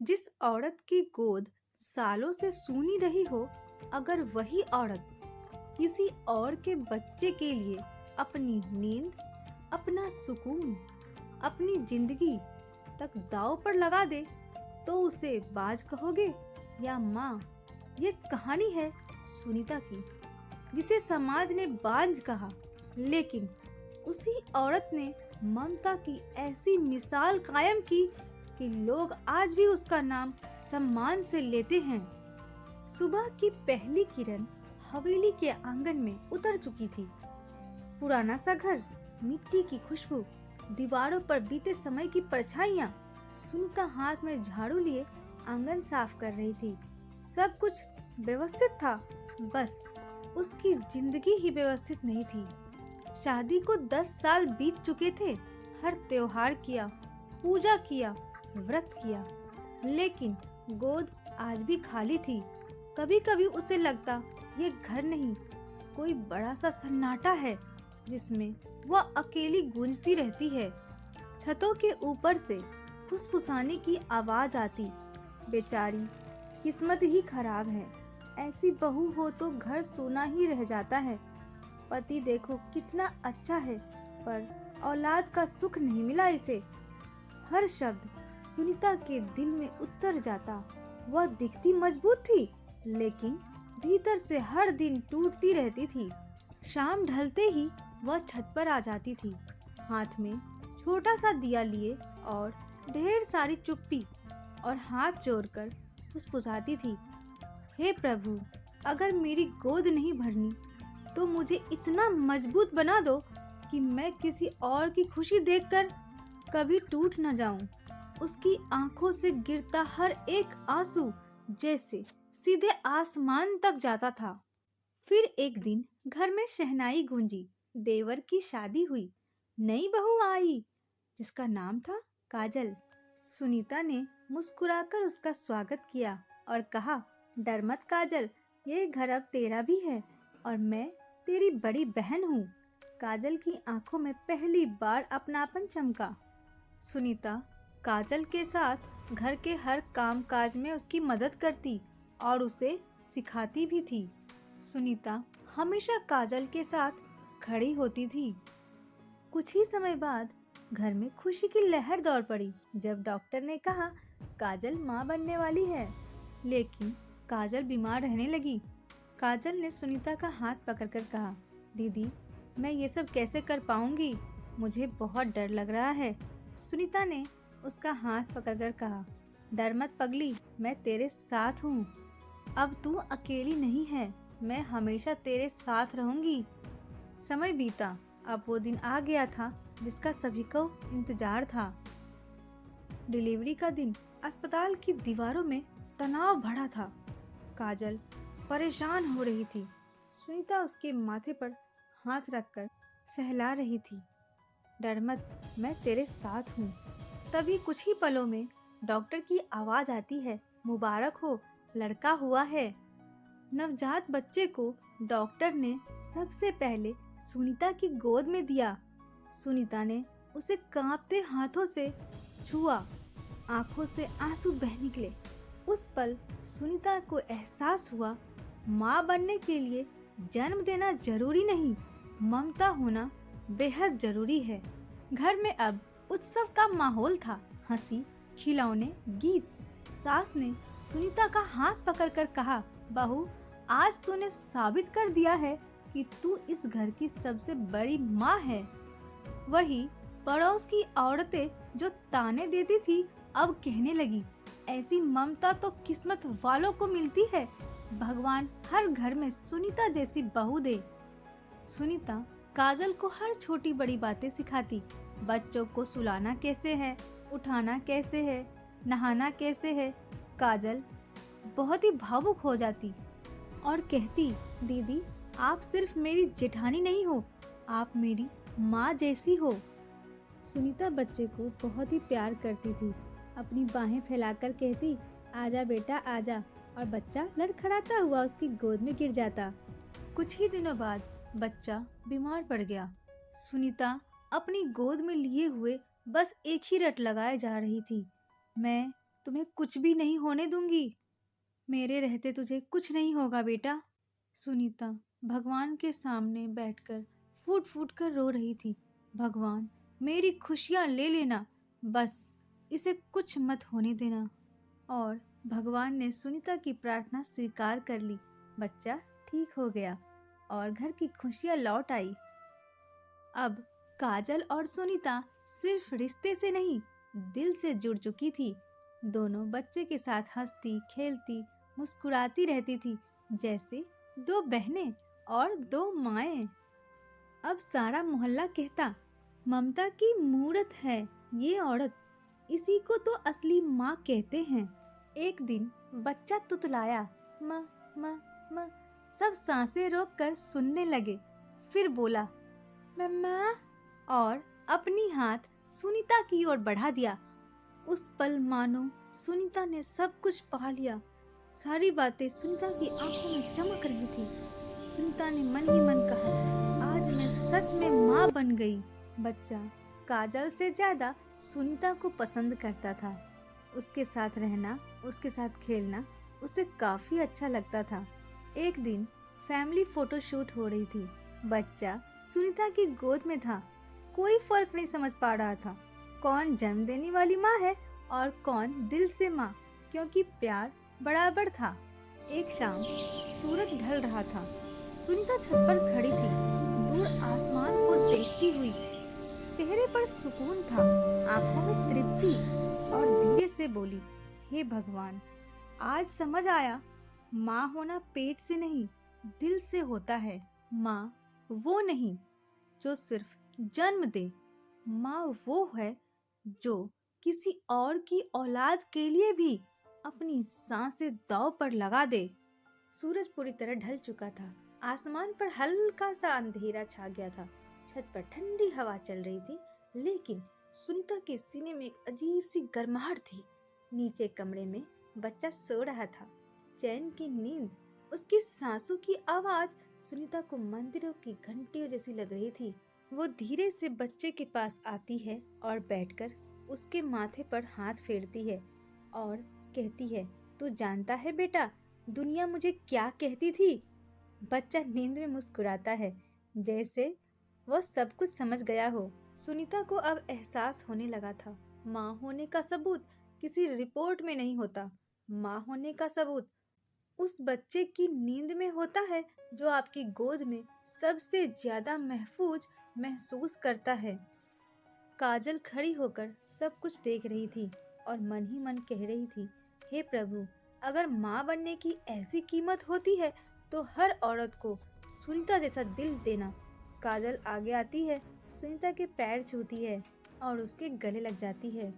जिस औरत की गोद सालों से सूनी रही हो, अगर वही औरत किसी और के बच्चे के लिए अपनी नींद, अपना सुकून, अपनी जिंदगी तक दांव पर लगा दे, तो उसे बाज कहोगे या माँ? ये कहानी है सुनीता की, जिसे समाज ने बांझ कहा, लेकिन उसी औरत ने ममता की ऐसी मिसाल कायम की कि लोग आज भी उसका नाम सम्मान से लेते हैं। सुबह की पहली किरण हवेली के आंगन में उतर चुकी थी। पुराना सा घर, मिट्टी की खुशबू, दीवारों पर बीते समय की परछाइयां। सुनीता हाथ में झाड़ू लिए आंगन साफ कर रही थी। सब कुछ व्यवस्थित था, बस उसकी जिंदगी ही व्यवस्थित नहीं थी। शादी को 10 साल बीत चुके थे। हर त्योहार किया, पूजा किया, व्रत किया, लेकिन गोद आज भी खाली थी। कभी कभी उसे लगता ये घर नहीं, कोई बड़ा सा सन्नाटा है जिसमें वह अकेली गूंजती रहती है। छतों के ऊपर से फुसफुसाने की आवाज आती। बेचारी, किस्मत ही खराब है, ऐसी बहू हो तो घर सोना ही रह जाता है। पति देखो कितना अच्छा है, पर औलाद का सुख नहीं मिला इसे। हर शब्द सुनीता के दिल में उतर जाता। वह दिखती मजबूत थी, लेकिन भीतर से हर दिन टूटती रहती थी। शाम ढलते ही वह छत पर आ जाती थी, हाथ में छोटा सा दिया लिए और ढेर सारी चुप्पी, और हाथ जोड़कर फुसफुसाती थी, हे प्रभु, अगर मेरी गोद नहीं भरनी तो मुझे इतना मजबूत बना दो कि मैं किसी और की खुशी देखकर कभी टूट न जाऊं। उसकी आंखों से गिरता हर एक आंसू जैसे सीधे आसमान तक जाता था। फिर एक दिन घर में शहनाई गूंजी। देवर की शादी हुई। नई बहू आई, जिसका नाम था काजल। सुनीता ने मुस्कुराकर उसका स्वागत किया और कहा, डर मत काजल, ये घर अब तेरा भी है और मैं तेरी बड़ी बहन हूँ। काजल की आंखों में पहली बार अपनापन चमका। सुनीता काजल के साथ घर के हर काम काज में उसकी मदद करती और उसे सिखाती भी थी। सुनीता हमेशा काजल के साथ खड़ी होती थी। कुछ ही समय बाद घर में खुशी की लहर दौड़ पड़ी जब डॉक्टर ने कहा काजल माँ बनने वाली है। लेकिन काजल बीमार रहने लगी। काजल ने सुनीता का हाथ पकड़कर कहा, दीदी, मैं ये सब कैसे कर पाऊंगी? मुझे बहुत डर लग रहा है। सुनीता ने उसका हाथ पकड़कर कहा, डर मत पगली, मैं तेरे साथ हूँ। अब तू अकेली नहीं है, मैं हमेशा तेरे साथ रहूंगी। समय बीता। अब वो दिन आ गया था जिसका सभी को इंतजार था। डिलीवरी का दिन। अस्पताल की दीवारों में तनाव भरा था। काजल परेशान हो रही थी। सुनीता उसके माथे पर हाथ रखकर सहला रही थी, डर मत, मैं तेरे साथ हूँ। तभी कुछ ही पलों में डॉक्टर की आवाज आती है, मुबारक हो, लड़का हुआ है। नवजात बच्चे को डॉक्टर ने सबसे पहले सुनीता की गोद में दिया। सुनीता ने उसे कांपते हाथों से छुआ। आंखों से आंसू बह निकले। उस पल सुनीता को एहसास हुआ, माँ बनने के लिए जन्म देना जरूरी नहीं, ममता होना बेहद जरूरी है। घर में अब उत्सव का माहौल था। हंसी, खिलौने, गीत। सास ने सुनीता का हाथ पकड़कर कहा, बहू, आज तूने साबित कर दिया है कि तू इस घर की सबसे बड़ी माँ है। वही पड़ोस की औरतें जो ताने देती थी अब कहने लगी, ऐसी ममता तो किस्मत वालों को मिलती है। भगवान हर घर में सुनीता जैसी बहू दे। सुनीता काजल को हर छोटी बड़ी बातें सिखाती। बच्चों को सुलाना कैसे है, उठाना कैसे है, नहाना कैसे है। काजल बहुत ही भावुक हो जाती और कहती, दीदी, आप सिर्फ मेरी जेठानी नहीं हो, आप मेरी माँ जैसी हो। सुनीता बच्चे को बहुत ही प्यार करती थी। अपनी बाहें फैलाकर कहती, आजा बेटा आजा, और बच्चा लड़खड़ाता हुआ उसकी गोद में गिर जाता। कुछ ही दिनों बाद बच्चा बीमार पड़ गया। सुनीता अपनी गोद में लिए हुए बस एक ही रट लगाए जा रही थी, मैं तुम्हें कुछ भी नहीं होने दूंगी। मेरे रहते तुझे कुछ नहीं होगा बेटा। सुनीता भगवान के सामने बैठकर फूट फूट कर रो रही थी। भगवान, मेरी खुशियां ले लेना, बस इसे कुछ मत होने देना। और भगवान ने सुनीता की प्रार्थना स्वीकार कर ली। बच्चा ठीक हो गया और घर की खुशियां लौट आई। अब काजल और सुनीता सिर्फ रिश्ते से नहीं, दिल से जुड़ चुकी थी। दोनों बच्चे के साथ हंसती, खेलती, मुस्कुराती रहती थी, जैसे दो बहनें और दो माएं। अब सारा मोहल्ला कहता, ममता की मूरत है ये औरत, इसी को तो असली माँ कहते हैं। एक दिन बच्चा तुतलाया, माँ माँ माँ। सब सांसें रोककर सुनने लगे। फिर बोला, मम्मा, और अपनी हाथ सुनीता की ओर बढ़ा दिया। उस पल मानो सुनीता ने सब कुछ पा लिया। सारी बातें सुनीता की आंखों में चमक रही थी। सुनीता ने मन ही मन कहा, आज मैं सच में माँ बन गई। बच्चा काजल से ज्यादा सुनीता को पसंद करता था। उसके साथ रहना, उसके साथ खेलना उसे काफी अच्छा लगता था। एक दिन फैमिली फोटो शूट हो रही थी। बच्चा सुनीता की गोद में था। कोई फर्क नहीं समझ पा रहा था कौन जन्म देने वाली माँ है और कौन दिल से माँ, क्योंकि प्यार बराबर था। एक शाम सूरज ढल रहा था। सुनीता छत पर खड़ी थी, दूर आसमान को देखती हुई। चेहरे पर सुकून था, आंखों में तृप्ति, और धीरे से बोली, हे भगवान, आज समझ आया, माँ होना पेट से नहीं, दिल से होता है। माँ वो नहीं जो सिर्फ जन्म दे, माँ वो है जो किसी और की औलाद के लिए भी अपनी सांसें दांव पर लगा दे। सूरज पूरी तरह ढल चुका था। आसमान पर हल्का सा अंधेरा छा गया था। छत पर ठंडी हवा चल रही थी, लेकिन सुनीता के सीने में एक अजीब सी गर्माहट थी। नीचे कमरे में बच्चा सो रहा था। चैन की नींद, उसकी सांसों की आवाज सुनीता को मंदिरों की घंटियों जैसी लग रही थी। वो धीरे से बच्चे के पास आती है और बैठकर उसके माथे पर हाथ फेरती है और कहती है, तू जानता है बेटा, दुनिया मुझे क्या कहती थी? बच्चा नींद में मुस्कुराता है, जैसे वो सब कुछ समझ गया हो। सुनीता को अब एहसास होने लगा था, माँ होने का सबूत किसी रिपोर्ट में नहीं होता। माँ होने का सबूत उस बच्चे की नींद में होता है जो आपकी गोद में सबसे ज्यादा महफूज महसूस करता है। काजल खड़ी होकर सब कुछ देख रही थी और मन ही मन कह रही थी, हे प्रभु, अगर माँ बनने की ऐसी कीमत होती है तो हर औरत को सुनीता जैसा दिल देना। काजल आगे आती है, सुनीता के पैर छूती है और उसके गले लग जाती है।